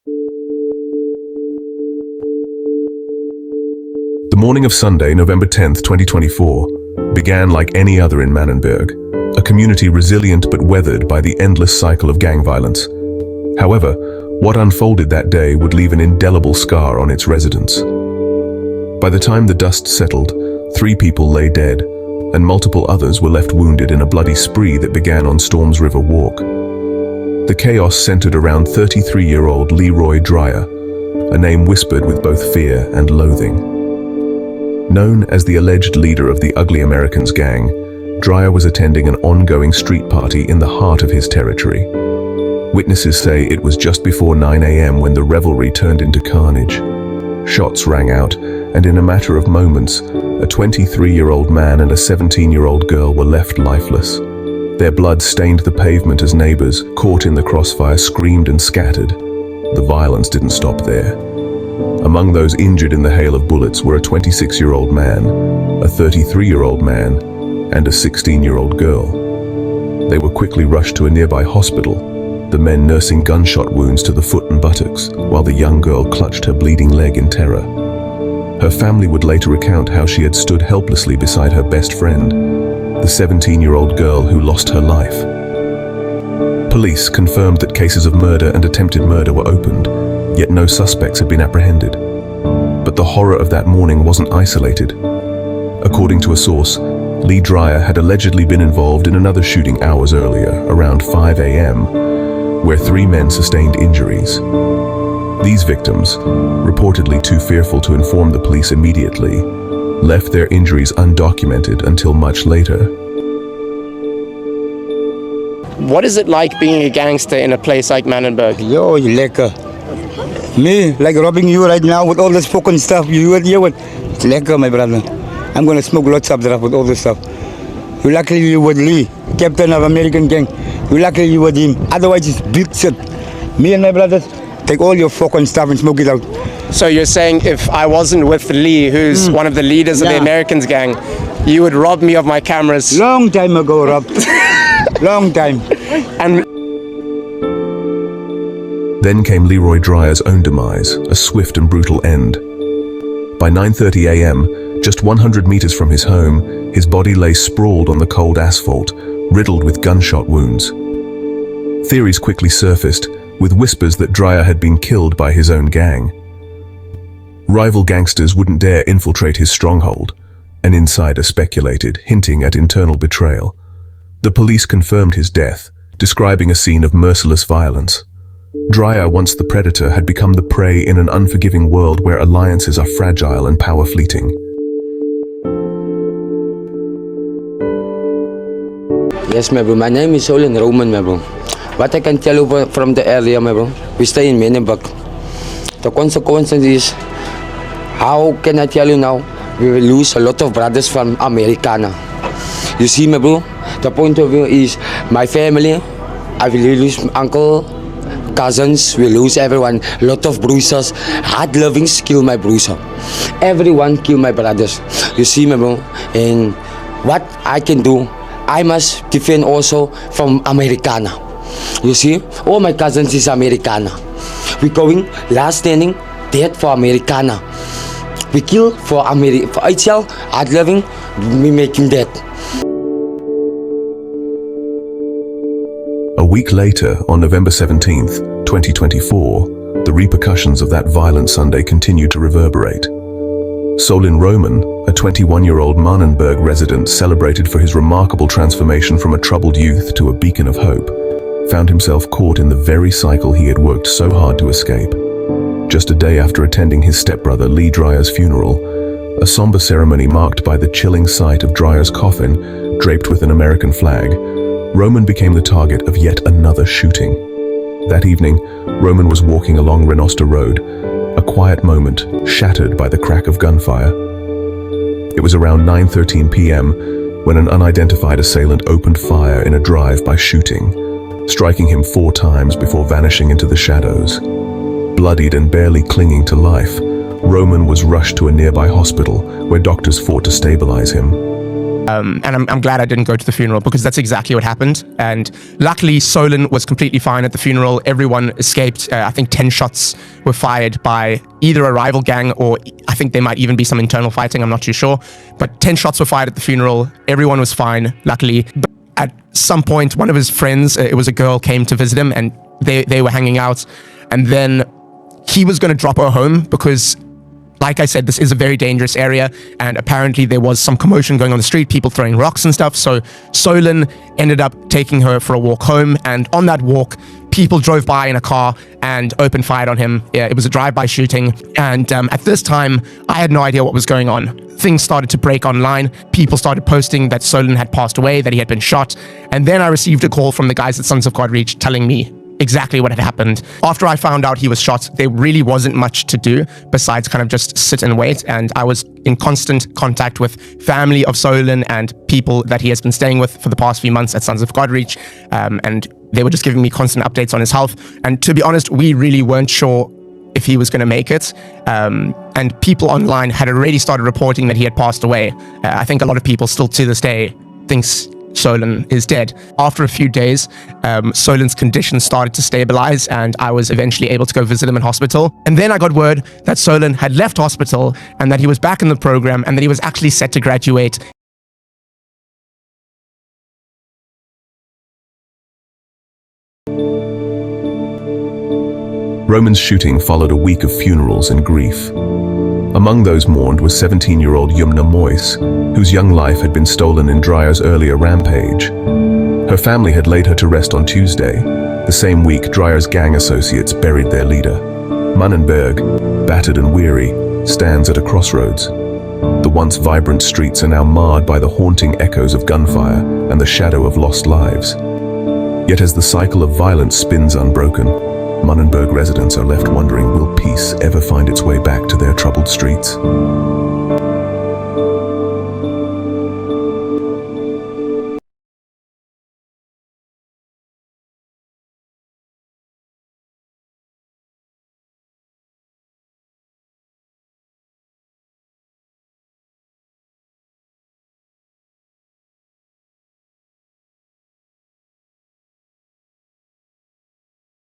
The morning of Sunday, November 10th, 2024, began like any other in Manenberg, a community resilient but weathered by the endless cycle of gang violence. However, what unfolded that day would leave an indelible scar on its residents. By the time the dust settled, 3 people lay dead, and multiple others were left wounded in a bloody spree that began on Storms River Walk. The chaos centered around 33-year-old Leeroy Dreyer, a name whispered with both fear and loathing. Known as the alleged leader of the Ugly Americans gang, Dreyer was attending an ongoing street party in the heart of his territory. Witnesses say it was just before 9 a.m. when the revelry turned into carnage. Shots rang out, and in a matter of moments, a 23-year-old man and a 17-year-old girl were left lifeless. Their blood stained the pavement as neighbors, caught in the crossfire, screamed and scattered. The violence didn't stop there. Among those injured in the hail of bullets were a 26-year-old man, a 33-year-old man, and a 16-year-old girl. They were quickly rushed to a nearby hospital, the men nursing gunshot wounds to the foot and buttocks, while the young girl clutched her bleeding leg in terror. Her family would later recount how she had stood helplessly beside her best friend, the 17-year-old girl who lost her life. Police confirmed that cases of murder and attempted murder were opened, yet no suspects had been apprehended. But the horror of that morning wasn't isolated. According to a source, Lee Dreyer had allegedly been involved in another shooting hours earlier, around 5 a.m., where 3 men sustained injuries. These victims, reportedly too fearful to inform the police immediately, left their injuries undocumented until much later. What is it like being a gangster in a place like Manenberg? Yo, lekker. Me, like robbing you right now with all this fucking stuff. You what? It's lekker, my brother. I'm gonna smoke lots of stuff with all this stuff. You luckily you with Lee, captain of American gang. You luckily you with him. Otherwise it's big shit. Me and my brothers take all your fucking stuff and smoke it out. So you're saying if I wasn't with Lee, who's one of the leaders of the Americans gang, you would rob me of my cameras? Long time ago, Rob. Long time. And Then came Leeroy Dreyer's own demise, a swift and brutal end. By 9:30 a.m., just 100 meters from his home, his body lay sprawled on the cold asphalt, riddled with gunshot wounds. Theories quickly surfaced, with whispers that Dreyer had been killed by his own gang. Rival gangsters wouldn't dare infiltrate his stronghold, an insider speculated, hinting at internal betrayal. The police confirmed his death, describing a scene of merciless violence. Dreyer, once the predator, had become the prey in an unforgiving world where alliances are fragile and power fleeting. Yes, my bro. My name is Solin, Roman, my bro. What I can tell you from the area, my bro, we stay in Manenberg. The consequence is, how can I tell you now, we will lose a lot of brothers from Americana. You see, my bro, the point of view is, my family, I will lose my uncle, cousins, we lose everyone, lot of bruisers, hard lovings kill my bruiser. Everyone kill my brothers. You see, my bro, and what I can do, I must defend also from Americana. You see, all my cousins is Americana. We going last standing, dead for Americana. We kill for HL, hard loving, we make him dead. A week later, on November 17th, 2024, the repercussions of that violent Sunday continued to reverberate. Solin Roman, a 21-year-old Manenberg resident celebrated for his remarkable transformation from a troubled youth to a beacon of hope, found himself caught in the very cycle he had worked so hard to escape. Just a day after attending his stepbrother Lee Dreyer's funeral, a somber ceremony marked by the chilling sight of Dreyer's coffin draped with an American flag, Roman became the target of yet another shooting. That evening, Roman was walking along Renoster Road, a quiet moment shattered by the crack of gunfire. It was around 9:13 p.m. when an unidentified assailant opened fire in a drive-by shooting, striking him 4 times before vanishing into the shadows. Bloodied and barely clinging to life, Roman was rushed to a nearby hospital where doctors fought to stabilize him. And I'm glad I didn't go to the funeral, because that's exactly what happened. And luckily, Solin was completely fine at the funeral. Everyone escaped. I think 10 shots were fired by either a rival gang, or I think there might even be some internal fighting. I'm not too sure. But 10 shots were fired at the funeral. Everyone was fine, luckily. But at some point, one of his friends, it was a girl, came to visit him, and they were hanging out. And then he was going to drop her home because, like I said, this is a very dangerous area, and apparently there was some commotion going on the street, people throwing rocks and stuff. So Solin ended up taking her for a walk home, and on that walk, people drove by in a car and opened fire on him. Yeah, it was a drive-by shooting, and at this time, I had no idea what was going on. Things started to break online. People started posting that Solin had passed away, that he had been shot, and then I received a call from the guys at Sons of God Reach telling me exactly what had happened. After I found out he was shot, there really wasn't much to do besides kind of just sit and wait. And I was in constant contact with family of Solin and people that he has been staying with for the past few months at Sons of God Reach. And they were just giving me constant updates on his health. And to be honest, we really weren't sure if he was going to make it. And people online had already started reporting that he had passed away. I think a lot of people still to this day thinks Solin is dead. After a few days, Solin's condition started to stabilize, and I was eventually able to go visit him in hospital. And then I got word that Solin had left hospital and that he was back in the program and that he was actually set to graduate. Roman's shooting followed a week of funerals and grief. Among those mourned was 17-year-old Yumna Moyes, whose young life had been stolen in Dreyer's earlier rampage. Her family had laid her to rest on Tuesday. The same week, Dreyer's gang associates buried their leader. Manenberg, battered and weary, stands at a crossroads. The once vibrant streets are now marred by the haunting echoes of gunfire and the shadow of lost lives. Yet as the cycle of violence spins unbroken, Manenberg residents are left wondering, will peace ever find its way back to their troubled streets?